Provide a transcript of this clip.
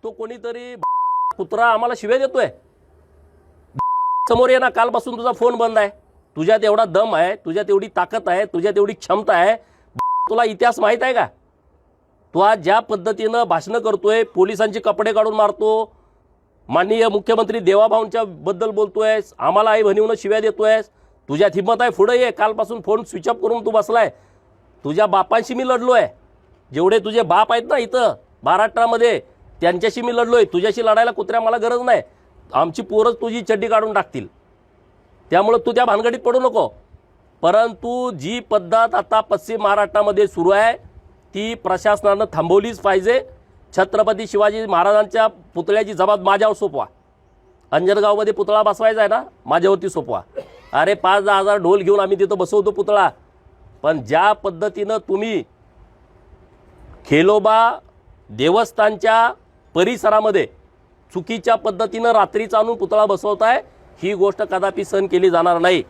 तो कोणीतरी कुत्रा आम्हाला शिव्या देतोय। समोर ये ना, कालपासून तुझा फोन बंद आहे। तुझ्यात एवढा दम आहे, तुझ्यात एवढी ताकद आहे, तुझ्यात एवढी क्षमता आहे, तुला इतिहास माहित आहे का? तू आज ज्या पद्धतीनं भाषण करतोय, पोलिसांचे कपडे काढून मारतो, माननीय मुख्यमंत्री देवाभाऊंच्या बद्दल बोलतोयस, आम्हाला आई बहिणीनं शिव्या देतोयस, तुझ्यात हिम्मत आहे पुढे ये। कालपासून फोन स्विच ऑफ करून तू बसलाय। तुझ्या बापांशी मी लढलोय, जेवढे तुझे बाप आहेत ना इथं महाराष्ट्रामध्ये त्यांच्याशी मी लढलोय। तुझ्याशी लढायला कुत्र्या मला गरज नाही, आमची पोरच तुझी चड्डी काढून टाकतील। त्यामुळे तू त्या भानगडीत पडू नको। परंतु जी पद्धत आता पश्चिम महाराष्ट्रामध्ये सुरू आहे ती प्रशासनानं थांबवलीच पाहिजे। छत्रपती शिवाजी महाराजांच्या पुतळ्याची जबाब माझ्यावर सोपवा। अंजनगावमध्ये पुतळा बसवायचा आहे ना, माझ्यावरती सोपवा। अरे 5-10 हजार ढोल घेऊन आम्ही तिथं बसवतो पुतळा, पण ज्या पद्धतीनं तुम्ही खेलोबा देवस्थानच्या परिसरामध्ये चुकीच्या पद्धतीनं रात्रीचा आणून पुतळा बसवताय, ही गोष्ट कदापि सहन केली जाणार नाही।